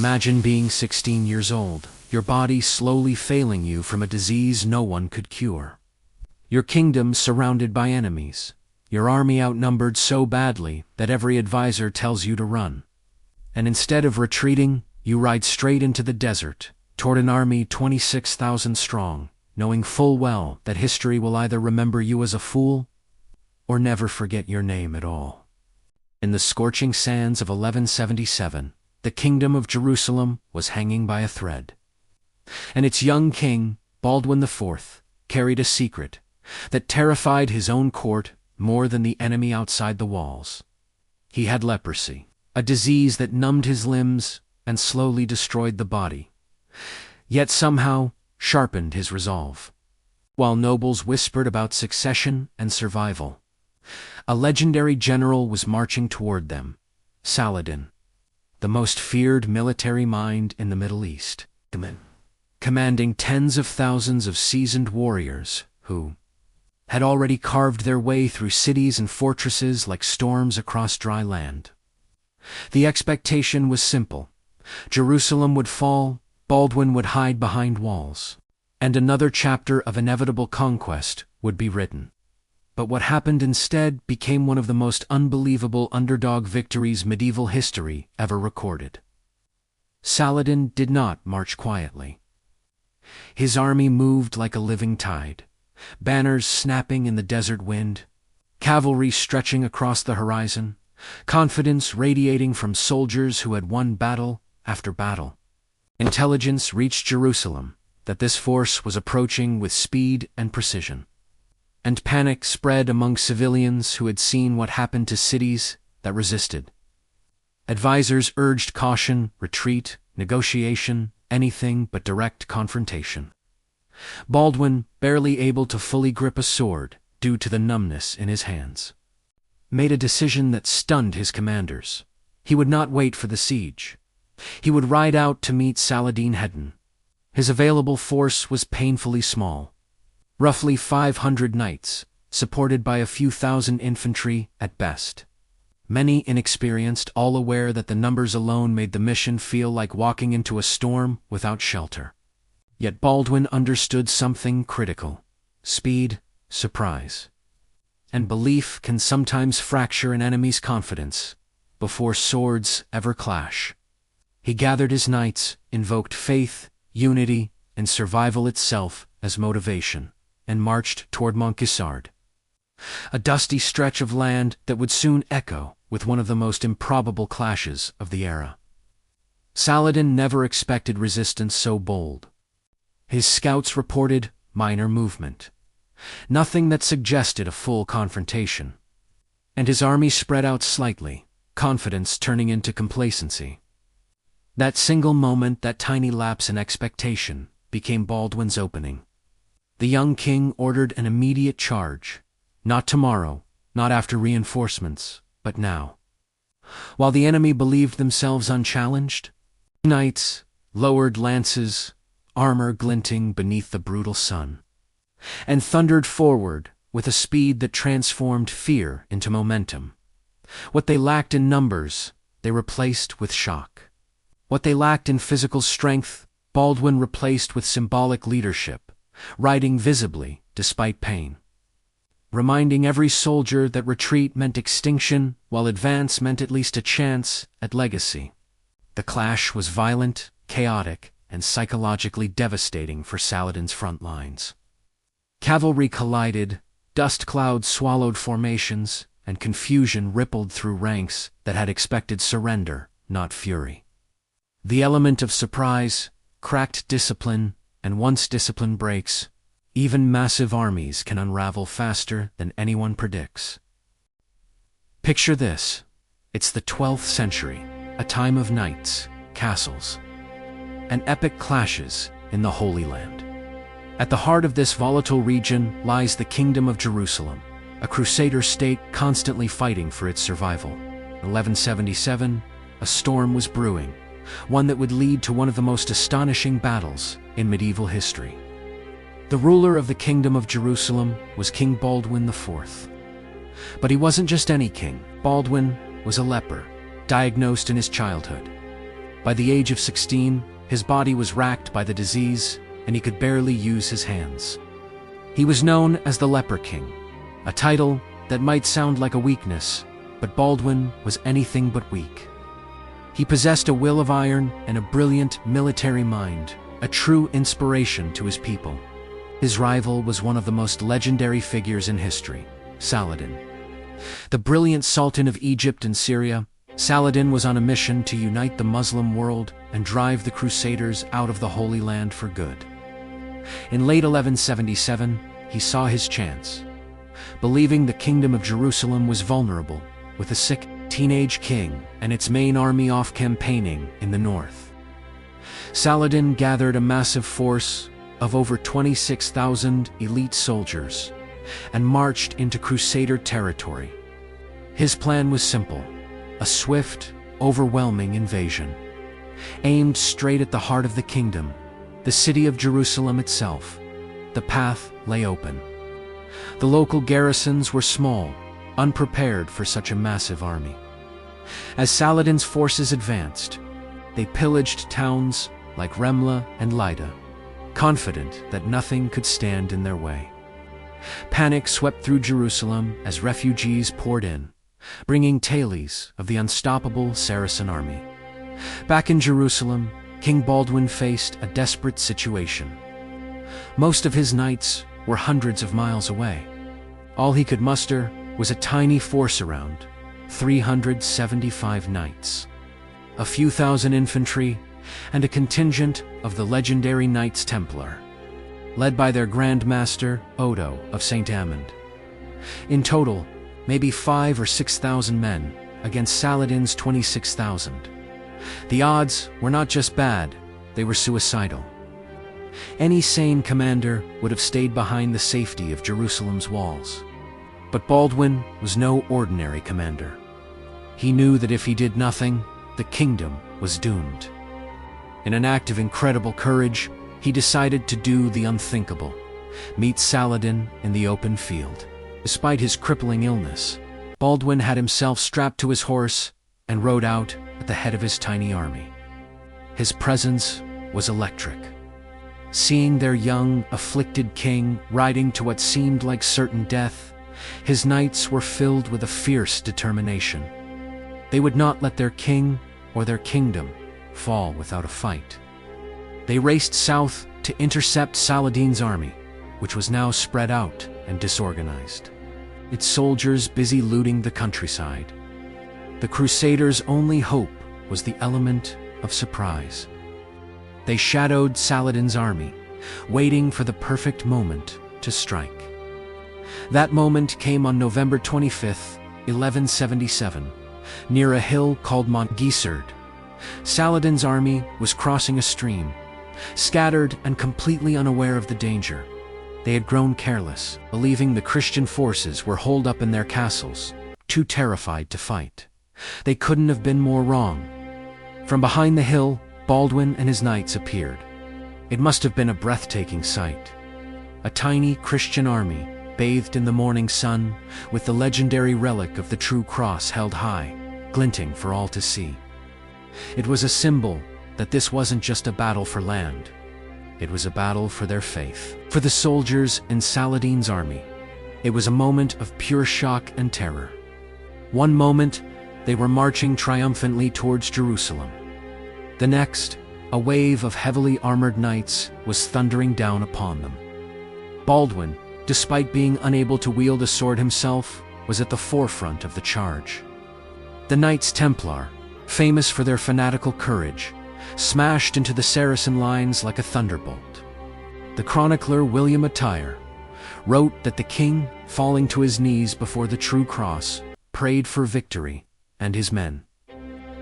Imagine being 16 years old, your body slowly failing you from a disease no one could cure. Your kingdom surrounded by enemies, your army outnumbered so badly that every advisor tells you to run. And instead of retreating, you ride straight into the desert, toward an army 26,000 strong, knowing full well that history will either remember you as a fool or never forget your name at all. In the scorching sands of 1177, the kingdom of Jerusalem was hanging by a thread. And its young king, Baldwin IV, carried a secret that terrified his own court more than the enemy outside the walls. He had leprosy, a disease that numbed his limbs and slowly destroyed the body, yet somehow sharpened his resolve. While nobles whispered about succession and survival, a legendary general was marching toward them, Saladin, the most feared military mind in the Middle East, commanding tens of thousands of seasoned warriors who had already carved their way through cities and fortresses like storms across dry land. The expectation was simple. Jerusalem would fall, Baldwin would hide behind walls, and another chapter of inevitable conquest would be written. But what happened instead became one of the most unbelievable underdog victories medieval history ever recorded. Saladin did not march quietly. His army moved like a living tide, banners snapping in the desert wind, cavalry stretching across the horizon, confidence radiating from soldiers who had won battle after battle. Intelligence reached Jerusalem that this force was approaching with speed and precision. And panic spread among civilians who had seen what happened to cities that resisted. Advisors urged caution, retreat, negotiation, anything but direct confrontation. Baldwin, barely able to fully grip a sword due to the numbness in his hands, made a decision that stunned his commanders. He would not wait for the siege. He would ride out to meet Saladin head-on. His available force was painfully small. Roughly 500 knights, supported by a few thousand infantry at best. Many inexperienced, all aware that the numbers alone made the mission feel like walking into a storm without shelter. Yet Baldwin understood something critical: speed, surprise, and belief can sometimes fracture an enemy's confidence before swords ever clash. He gathered his knights, invoked faith, unity, and survival itself as motivation, and marched toward Montgisard, a dusty stretch of land that would soon echo with one of the most improbable clashes of the era. Saladin never expected resistance so bold. His scouts reported minor movement, nothing that suggested a full confrontation, and his army spread out slightly, confidence turning into complacency. That single moment, that tiny lapse in expectation, became Baldwin's opening. The young king ordered an immediate charge. Not tomorrow, not after reinforcements, but now. While the enemy believed themselves unchallenged, knights lowered lances, armor glinting beneath the brutal sun, and thundered forward with a speed that transformed fear into momentum. What they lacked in numbers, they replaced with shock. What they lacked in physical strength, Baldwin replaced with symbolic leadership, riding visibly despite pain, reminding every soldier that retreat meant extinction while advance meant at least a chance at legacy. The clash was violent, chaotic, and psychologically devastating for Saladin's front lines. Cavalry collided, dust clouds swallowed formations, and confusion rippled through ranks that had expected surrender, not fury. The element of surprise cracked discipline, and once discipline breaks, even massive armies can unravel faster than anyone predicts. Picture this. It's the 12th century, a time of knights, castles, and epic clashes in the Holy Land. At the heart of this volatile region lies the Kingdom of Jerusalem, a crusader state constantly fighting for its survival. In 1177, a storm was brewing, one that would lead to one of the most astonishing battles in medieval history. The ruler of the Kingdom of Jerusalem was King Baldwin IV. But he wasn't just any king. Baldwin was a leper, diagnosed in his childhood. By the age of 16, his body was racked by the disease, and he could barely use his hands. He was known as the Leper King, a title that might sound like a weakness, but Baldwin was anything but weak. He possessed a will of iron and a brilliant military mind, a true inspiration to his people. His rival was one of the most legendary figures in history, Saladin. The brilliant Sultan of Egypt and Syria, Saladin was on a mission to unite the Muslim world and drive the Crusaders out of the Holy Land for good. In late 1177, he saw his chance. Believing the kingdom of Jerusalem was vulnerable, with a sick teenage king and its main army off campaigning in the north, Saladin gathered a massive force of over 26,000 elite soldiers and marched into Crusader territory. His plan was simple: a swift, overwhelming invasion. Aimed straight at the heart of the kingdom, the city of Jerusalem itself, the path lay open. The local garrisons were small, unprepared for such a massive army. As Saladin's forces advanced, they pillaged towns like Remla and Lydda, confident that nothing could stand in their way. Panic swept through Jerusalem as refugees poured in, bringing tales of the unstoppable Saracen army. Back in Jerusalem, King Baldwin faced a desperate situation. Most of his knights were hundreds of miles away. All he could muster was a tiny force around 375 knights, a few thousand infantry, and a contingent of the legendary Knights Templar, led by their Grand Master, Odo of St. Amand. In total, maybe 5,000 or 6,000 men against Saladin's 26,000. The odds were not just bad, they were suicidal. Any sane commander would have stayed behind the safety of Jerusalem's walls. But Baldwin was no ordinary commander. He knew that if he did nothing, the kingdom was doomed. In an act of incredible courage, he decided to do the unthinkable: meet Saladin in the open field. Despite his crippling illness, Baldwin had himself strapped to his horse and rode out at the head of his tiny army. His presence was electric. Seeing their young, afflicted king riding to what seemed like certain death, his knights were filled with a fierce determination. They would not let their king or their kingdom fall without a fight. They raced south to intercept Saladin's army, which was now spread out and disorganized, its soldiers busy looting the countryside. The Crusaders' only hope was the element of surprise. They shadowed Saladin's army, waiting for the perfect moment to strike. That moment came on November 25th, 1177, near a hill called Montgisard. Saladin's army was crossing a stream, scattered and completely unaware of the danger. They had grown careless, believing the Christian forces were holed up in their castles, too terrified to fight. They couldn't have been more wrong. From behind the hill, Baldwin and his knights appeared. It must have been a breathtaking sight. A tiny Christian army, bathed in the morning sun, with the legendary relic of the true cross held high, glinting for all to see. It was a symbol that this wasn't just a battle for land. It was a battle for their faith, for the soldiers in Saladin's army. It was a moment of pure shock and terror. One moment, they were marching triumphantly towards Jerusalem. The next, a wave of heavily armored knights was thundering down upon them. Baldwin, despite being unable to wield a sword himself, was at the forefront of the charge. The Knights Templar, famous for their fanatical courage, smashed into the Saracen lines like a thunderbolt. The chronicler William Attire wrote that the king, falling to his knees before the true cross, prayed for victory, and his men,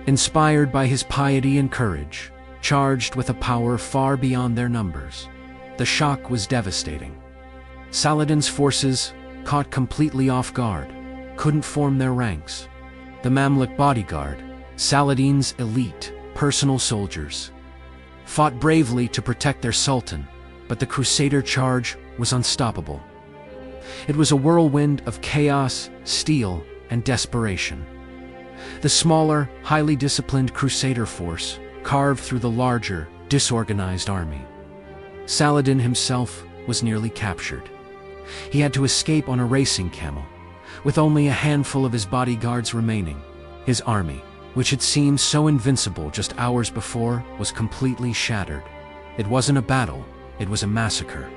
inspired by his piety and courage, charged with a power far beyond their numbers. The shock was devastating. Saladin's forces, caught completely off guard, couldn't form their ranks. The Mamluk bodyguard, Saladin's elite, personal soldiers, fought bravely to protect their sultan, but the Crusader charge was unstoppable. It was a whirlwind of chaos, steel, and desperation. The smaller, highly disciplined Crusader force carved through the larger, disorganized army. Saladin himself was nearly captured. He had to escape on a racing camel, with only a handful of his bodyguards remaining. His army, which had seemed so invincible just hours before, was completely shattered. It wasn't a battle, it was a massacre.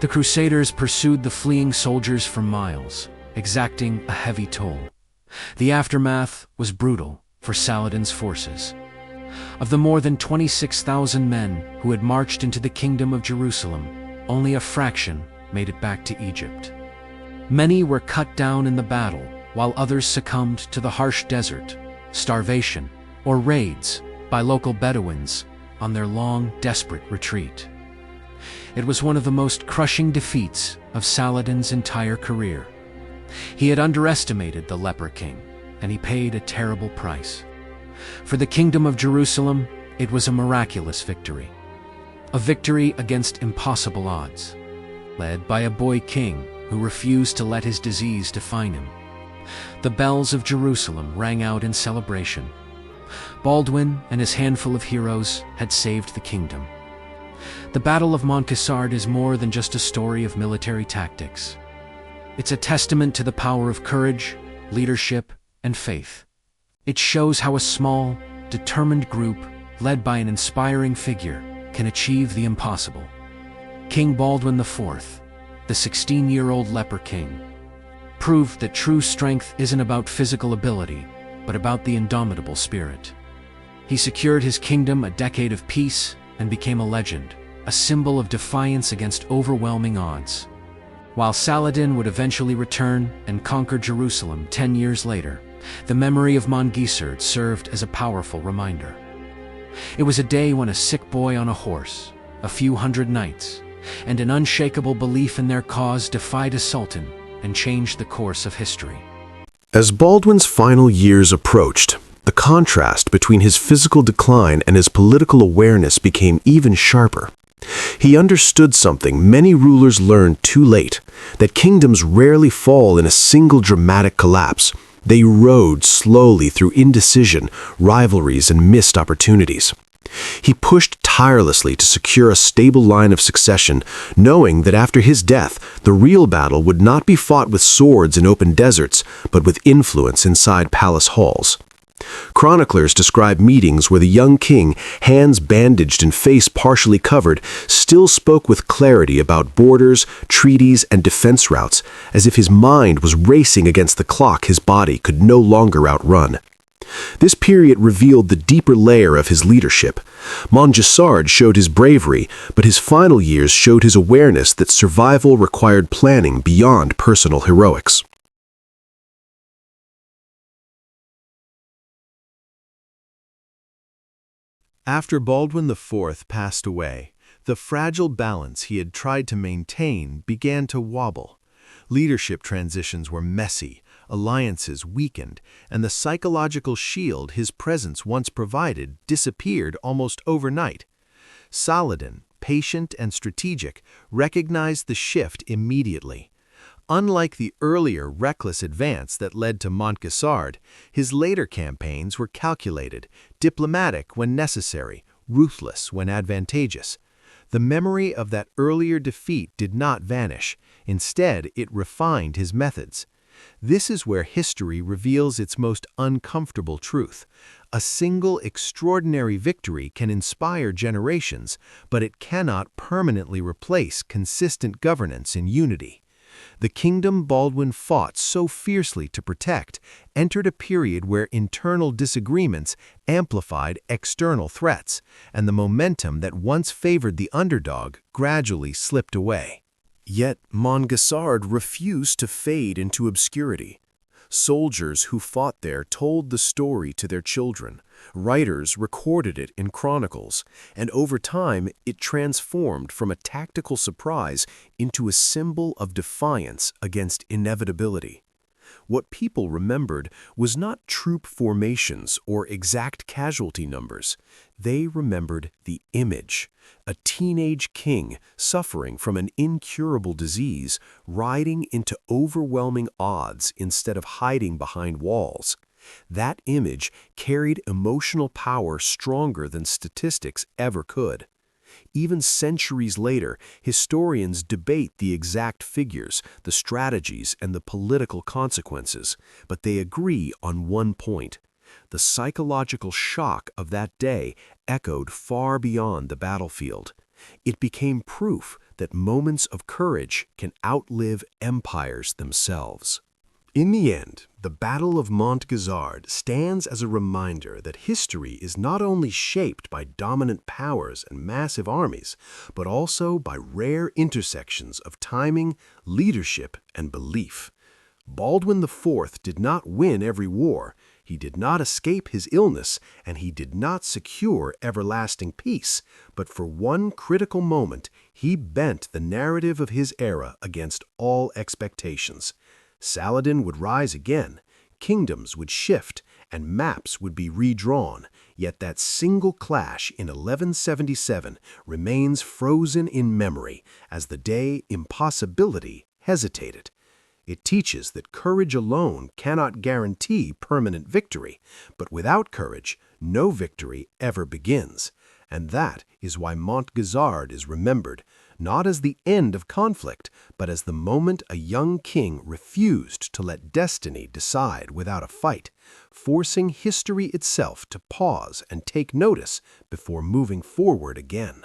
The crusaders pursued the fleeing soldiers for miles, exacting a heavy toll. The aftermath was brutal for Saladin's forces. Of the more than 26,000 men who had marched into the Kingdom of Jerusalem, only a fraction made it back to Egypt. Many were cut down in the battle, while others succumbed to the harsh desert, starvation, or raids by local Bedouins on their long, desperate retreat. It was one of the most crushing defeats of Saladin's entire career. He had underestimated the Leper King, and he paid a terrible price. For the Kingdom of Jerusalem, it was a miraculous victory. A victory against impossible odds, led by a boy king who refused to let his disease define him. The bells of Jerusalem rang out in celebration. Baldwin and his handful of heroes had saved the kingdom. The Battle of Montgisard is more than just a story of military tactics. It's a testament to the power of courage, leadership, and faith. It shows how a small, determined group, led by an inspiring figure, can achieve the impossible. King Baldwin IV, the 16-year-old Leper King, proved that true strength isn't about physical ability, but about the indomitable spirit. He secured his kingdom a decade of peace and became a legend, a symbol of defiance against overwhelming odds. While Saladin would eventually return and conquer Jerusalem 10 years later, the memory of Montgisard served as a powerful reminder. It was a day when a sick boy on a horse, a few hundred knights, and an unshakable belief in their cause defied a sultan and changed the course of history. As Baldwin's final years approached, the contrast between his physical decline and his political awareness became even sharper. He understood something many rulers learned too late, that kingdoms rarely fall in a single dramatic collapse. They erode slowly through indecision, rivalries, and missed opportunities. He pushed tirelessly to secure a stable line of succession, knowing that after his death, the real battle would not be fought with swords in open deserts, but with influence inside palace halls. Chroniclers describe meetings where the young king, hands bandaged and face partially covered, still spoke with clarity about borders, treaties, and defense routes, as if his mind was racing against the clock his body could no longer outrun. This period revealed the deeper layer of his leadership. Montgisard showed his bravery, but his final years showed his awareness that survival required planning beyond personal heroics. After Baldwin IV passed away, the fragile balance he had tried to maintain began to wobble. Leadership transitions were messy, alliances weakened, and the psychological shield his presence once provided disappeared almost overnight. Saladin, patient and strategic, recognized the shift immediately. Unlike the earlier reckless advance that led to Montgisard, his later campaigns were calculated, diplomatic when necessary, ruthless when advantageous. The memory of that earlier defeat did not vanish. Instead, it refined his methods. This is where history reveals its most uncomfortable truth. A single extraordinary victory can inspire generations, but it cannot permanently replace consistent governance and unity. The kingdom Baldwin fought so fiercely to protect entered a period where internal disagreements amplified external threats, and the momentum that once favored the underdog gradually slipped away. Yet Montgisard refused to fade into obscurity. Soldiers who fought there told the story to their children. Writers recorded it in chronicles, and over time it transformed from a tactical surprise into a symbol of defiance against inevitability. What people remembered was not troop formations or exact casualty numbers. They remembered the image, a teenage king suffering from an incurable disease, riding into overwhelming odds instead of hiding behind walls. That image carried emotional power stronger than statistics ever could. Even centuries later, historians debate the exact figures, the strategies, and the political consequences, but they agree on one point. The psychological shock of that day echoed far beyond the battlefield. It became proof that moments of courage can outlive empires themselves. In the end, the Battle of Montgisard stands as a reminder that history is not only shaped by dominant powers and massive armies, but also by rare intersections of timing, leadership, and belief. Baldwin IV did not win every war, he did not escape his illness, and he did not secure everlasting peace, but for one critical moment he bent the narrative of his era against all expectations. Saladin would rise again, kingdoms would shift, and maps would be redrawn, yet that single clash in 1177 remains frozen in memory as the day impossibility hesitated. It teaches that courage alone cannot guarantee permanent victory, but without courage, no victory ever begins. And that is why Montgisard is remembered, not as the end of conflict, but as the moment a young king refused to let destiny decide without a fight, forcing history itself to pause and take notice before moving forward again.